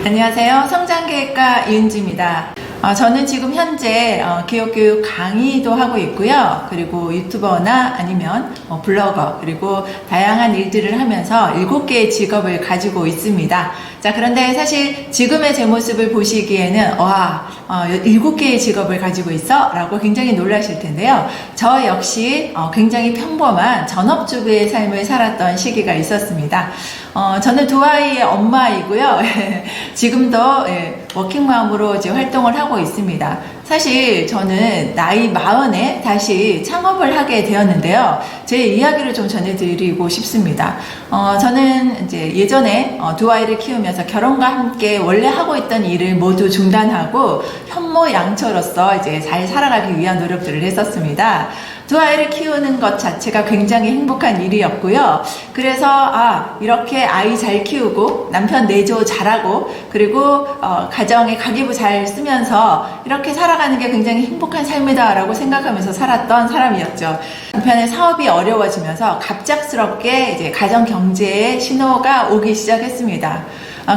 안녕하세요. 성장계획가 이은지입니다. 저는 지금 현재 기업교육 강의도 하고 있고요. 그리고 유튜버나 아니면 블로거, 그리고 다양한 일들을 하면서 7개의 직업을 가지고 있습니다. 자, 그런데 사실 지금의 제 모습을 보시기에는 7개의 직업을 가지고 있어? 라고 굉장히 놀라실 텐데요. 저 역시 굉장히 평범한 전업주부의 삶을 살았던 시기가 있었습니다. 저는 두 아이의 엄마이고요. 지금도 워킹맘으로 이제 활동을 하고 있습니다. 사실 저는 나이 40에 다시 창업을 하게 되었는데요. 제 이야기를 좀 전해드리고 싶습니다. 저는 이제 예전에 두 아이를 키우면서 결혼과 함께 원래 하고 있던 일을 모두 중단하고 현모양처로서 이제 잘 살아가기 위한 노력들을 했었습니다. 두 아이를 키우는 것 자체가 굉장히 행복한 일이었고요. 그래서 이렇게 아이 잘 키우고 남편 내조 잘하고 그리고 가정에 가계부 잘 쓰면서 이렇게 살아가는 게 굉장히 행복한 삶이다 라고 생각하면서 살았던 사람이었죠. 남편의 사업이 어려워지면서 갑작스럽게 이제 가정 경제의 신호가 오기 시작했습니다.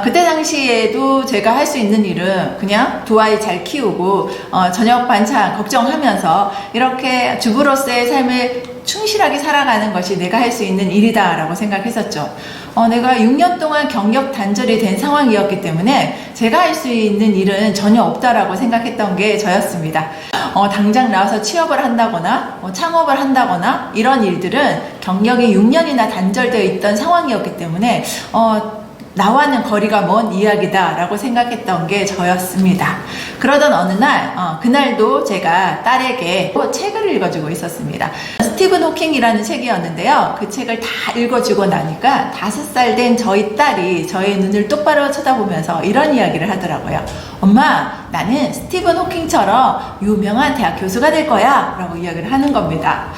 그때 당시에도 제가 할 수 있는 일은 그냥 두 아이 잘 키우고 저녁 반찬 걱정하면서 이렇게 주부로서의 삶을 충실하게 살아가는 것이 내가 할 수 있는 일이다 라고 생각했었죠. 내가 6년 동안 경력 단절이 된 상황이었기 때문에 제가 할 수 있는 일은 전혀 없다라고 생각했던 게 저였습니다. 당장 나와서 취업을 한다거나 창업을 한다거나 이런 일들은 경력이 6년이나 단절되어 있던 상황이었기 때문에 나와는 거리가 먼 이야기다 라고 생각했던 게 저였습니다. 그러던 어느 날 그날도 제가 딸에게 책을 읽어주고 있었습니다. 스티븐 호킹이라는 책이었는데요. 그 책을 다 읽어주고 나니까 5살 된 저희 딸이 저의 눈을 똑바로 쳐다보면서 이런 이야기를 하더라고요. 엄마, 나는 스티븐 호킹처럼 유명한 대학 교수가 될 거야 라고 이야기를 하는 겁니다.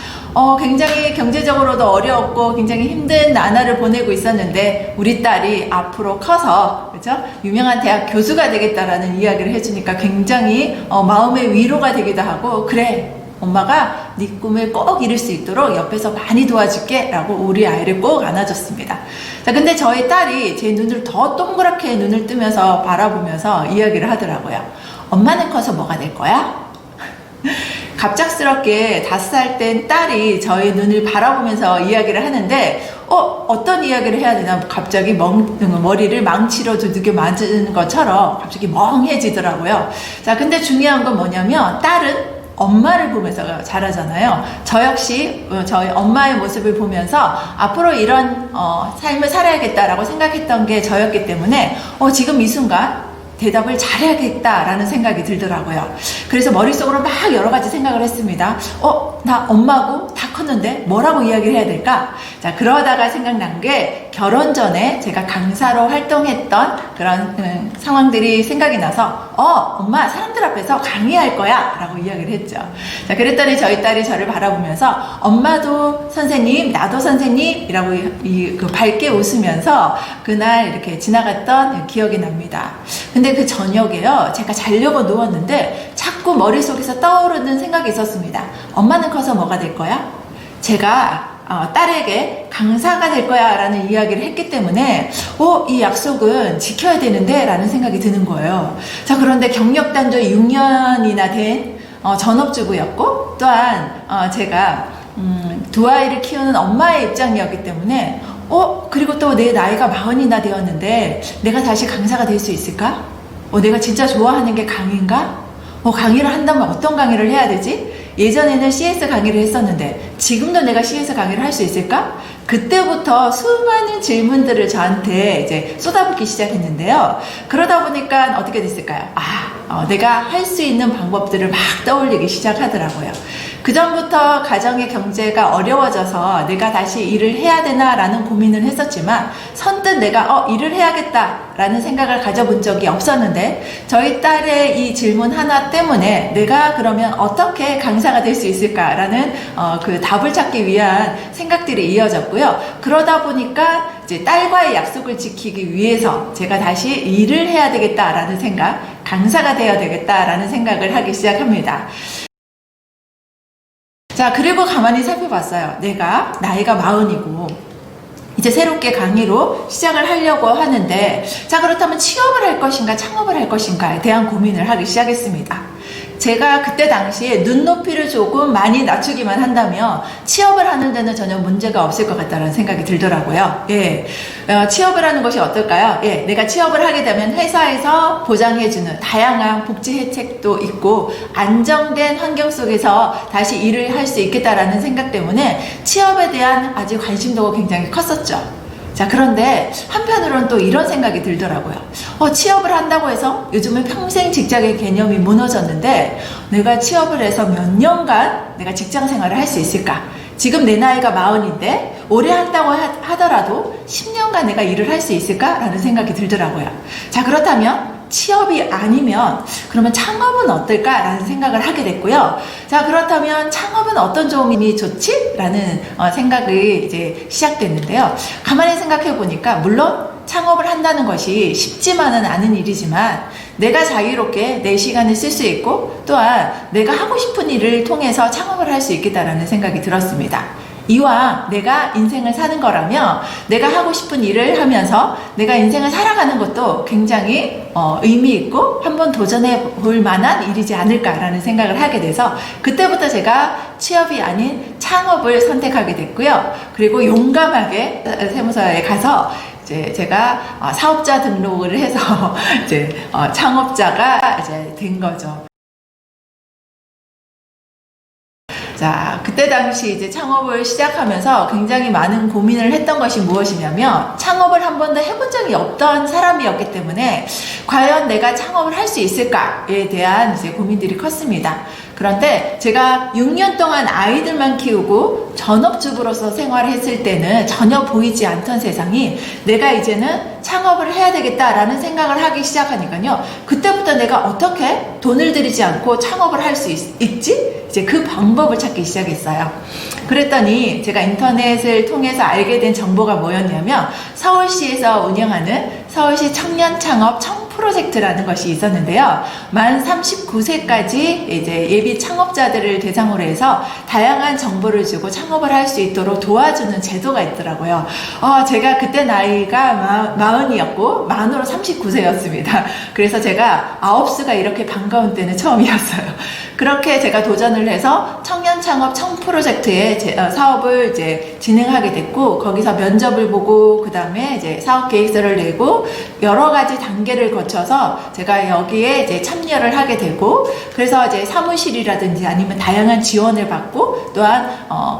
굉장히 경제적으로도 어려웠고 굉장히 힘든 나날을 보내고 있었는데 우리 딸이 앞으로 커서 그죠? 유명한 대학 교수가 되겠다라는 이야기를 해주니까 굉장히 마음의 위로가 되기도 하고, 그래, 엄마가 네 꿈을 꼭 이룰 수 있도록 옆에서 많이 도와줄게 라고 우리 아이를 꼭 안아줬습니다. 자, 근데 저희 딸이 제 눈을 더 동그랗게 눈을 뜨면서 바라보면서 이야기를 하더라고요. 엄마는 커서 뭐가 될 거야? 갑작스럽게 5살 된 딸이 저의 눈을 바라보면서 이야기를 하는데 어떤 이야기를 해야 되나 갑자기 머리를 망치로 두들겨 맞은 것처럼 갑자기 멍해지더라고요. 자, 근데 중요한 건 뭐냐면 딸은 엄마를 보면서 자라잖아요. 저 역시 저희 엄마의 모습을 보면서 앞으로 이런 삶을 살아야겠다라고 생각했던 게 저였기 때문에 지금 이 순간 대답을 잘해야겠다라는 생각이 들더라고요. 그래서 머릿속으로 막 여러 가지 생각을 했습니다. 나 엄마고 다 컸는데 뭐라고 이야기를 해야 될까? 자, 그러다가 생각난 게 결혼 전에 제가 강사로 활동했던 그런 상황들이 생각이 나서 엄마 사람들 앞에서 강의할 거야 라고 이야기를 했죠. 자, 그랬더니 저희 딸이 저를 바라보면서 엄마도 선생님, 나도 선생님 이라고 밝게 웃으면서 그날 이렇게 지나갔던 기억이 납니다. 근데 그 저녁에요, 제가 자려고 누웠는데 자꾸 머릿속에서 떠오르는 생각이 있었습니다. 엄마는 커서 뭐가 될 거야? 제가 딸에게 강사가 될 거야 라는 이야기를 했기 때문에 이 약속은 지켜야 되는데 라는 생각이 드는 거예요. 자, 그런데 경력 단절 6년이나 된 전업주부였고 또한 제가 두 아이를 키우는 엄마의 입장이었기 때문에 그리고 또 내 나이가 40이나 되었는데 내가 다시 강사가 될 수 있을까? 내가 진짜 좋아하는 게 강의인가? 강의를 한다면 어떤 강의를 해야 되지? 예전에는 CS 강의를 했었는데 지금도 내가 CS 강의를 할 수 있을까? 그때부터 수많은 질문들을 저한테 이제 쏟아붓기 시작했는데요. 그러다 보니까 어떻게 됐을까요? 내가 할 수 있는 방법들을 막 떠올리기 시작하더라고요. 그 전부터 가정의 경제가 어려워져서 내가 다시 일을 해야 되나라는 고민을 했었지만 선뜻 내가 일을 해야겠다라는 생각을 가져본 적이 없었는데 저희 딸의 이 질문 하나 때문에 내가 그러면 어떻게 강사가 될 수 있을까라는 그 답을 찾기 위한 생각들이 이어졌고요. 그러다 보니까 이제 딸과의 약속을 지키기 위해서 제가 다시 일을 해야 되겠다라는 생각, 강사가 되어야 되겠다라는 생각을 하기 시작합니다. 자, 그리고 가만히 살펴봤어요. 내가 나이가 40이고 이제 새롭게 강의로 시작을 하려고 하는데, 자, 그렇다면 취업을 할 것인가 창업을 할 것인가에 대한 고민을 하기 시작했습니다. 제가 그때 당시에 눈높이를 조금 많이 낮추기만 한다면 취업을 하는 데는 전혀 문제가 없을 것 같다는 생각이 들더라고요. 예, 취업을 하는 것이 어떨까요? 예, 내가 취업을 하게 되면 회사에서 보장해주는 다양한 복지 혜택도 있고 안정된 환경 속에서 다시 일을 할 수 있겠다라는 생각 때문에 취업에 대한 아주 관심도가 굉장히 컸었죠. 자, 그런데 한편으로는 또 이런 생각이 들더라고요. 취업을 한다고 해서 요즘은 평생 직장의 개념이 무너졌는데 내가 취업을 해서 몇 년간 내가 직장 생활을 할 수 있을까? 지금 내 나이가 40인데 오래 한다고 하더라도 10년간 내가 일을 할 수 있을까라는 생각이 들더라고요. 자, 그렇다면 취업이 아니면 그러면 창업은 어떨까라는 생각을 하게 됐고요. 자, 그렇다면 창업은 어떤 점이 좋지? 라는 생각이 이제 시작됐는데요. 가만히 생각해 보니까 물론 창업을 한다는 것이 쉽지만은 않은 일이지만 내가 자유롭게 내 시간을 쓸 수 있고 또한 내가 하고 싶은 일을 통해서 창업을 할 수 있겠다라는 생각이 들었습니다. 이왕 내가 인생을 사는 거라면 내가 하고 싶은 일을 하면서 내가 인생을 살아가는 것도 굉장히 의미 있고 한번 도전해 볼 만한 일이지 않을까라는 생각을 하게 돼서 그때부터 제가 취업이 아닌 창업을 선택하게 됐고요. 그리고 용감하게 세무서에 가서 이제 제가 사업자 등록을 해서 이제 창업자가 이제 된 거죠. 자, 그때 당시 이제 창업을 시작하면서 굉장히 많은 고민을 했던 것이 무엇이냐면 창업을 한 번도 해본 적이 없던 사람이었기 때문에 과연 내가 창업을 할 수 있을까에 대한 이제 고민들이 컸습니다. 그런데 제가 6년 동안 아이들만 키우고 전업주부로서 생활을 했을 때는 전혀 보이지 않던 세상이 내가 이제는 창업을 해야 되겠다라는 생각을 하기 시작하니까요. 그때부터 내가 어떻게 돈을 들이지 않고 창업을 할 수 있지? 이제 그 방법을 찾기 시작했어요. 그랬더니 제가 인터넷을 통해서 알게 된 정보가 뭐였냐면 서울시에서 운영하는 서울시 청년 창업 프로젝트라는 것이 있었는데요. 만 39세까지 이제 예비 창업자들을 대상으로 해서 다양한 정보를 주고 창업을 할 수 있도록 도와주는 제도가 있더라고요. 제가 그때 나이가 40이었고 만으로 39세였습니다. 그래서 제가 9수가 이렇게 반가운 때는 처음이었어요. 그렇게 제가 도전을 해서 청년 창업 프로젝트에 사업을 이제 진행하게 됐고 거기서 면접을 보고 그 다음에 이제 사업 계획서를 내고 여러 가지 단계를 거쳐서 제가 여기에 이제 참여를 하게 되고 그래서 이제 사무실이라든지 아니면 다양한 지원을 받고 또한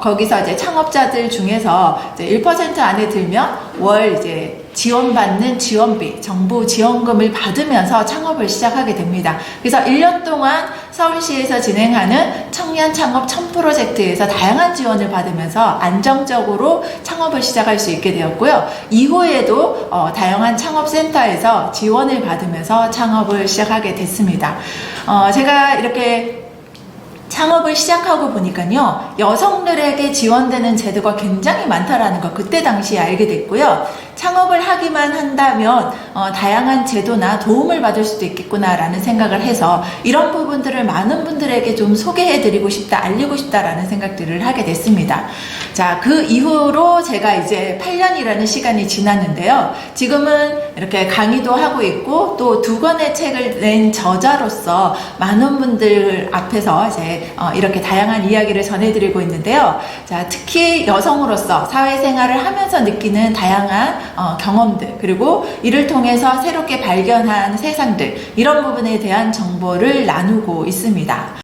거기서 이제 창업자들 중에서 이제 1% 안에 들면 월 이제 지원받는 지원비, 정부 지원금을 받으면서 창업을 시작하게 됩니다. 그래서 1년 동안 서울시에서 진행하는 청년 창업 프로젝트에서 다양한 지원을 받으면서 안정적으로 창업을 시작할 수 있게 되었고요. 이후에도 다양한 창업센터에서 지원을 받으면서 창업을 시작하게 됐습니다. 제가 이렇게 창업을 시작하고 보니까요, 여성들에게 지원되는 제도가 굉장히 많다라는 걸 그때 당시에 알게 됐고요. 창업을 하기만 한다면 다양한 제도나 도움을 받을 수도 있겠구나라는 생각을 해서 이런 부분들을 많은 분들에게 좀 소개해드리고 싶다, 알리고 싶다라는 생각들을 하게 됐습니다. 자, 그 이후로 제가 이제 8년이라는 시간이 지났는데요. 지금은 이렇게 강의도 하고 있고 또 2권의 책을 낸 저자로서 많은 분들 앞에서 이제 이렇게 다양한 이야기를 전해드리고 있는데요. 자, 특히 여성으로서 사회생활을 하면서 느끼는 다양한 경험들 그리고 이를 통해서 새롭게 발견한 세상들 이런 부분에 대한 정보를 나누고 있습니다.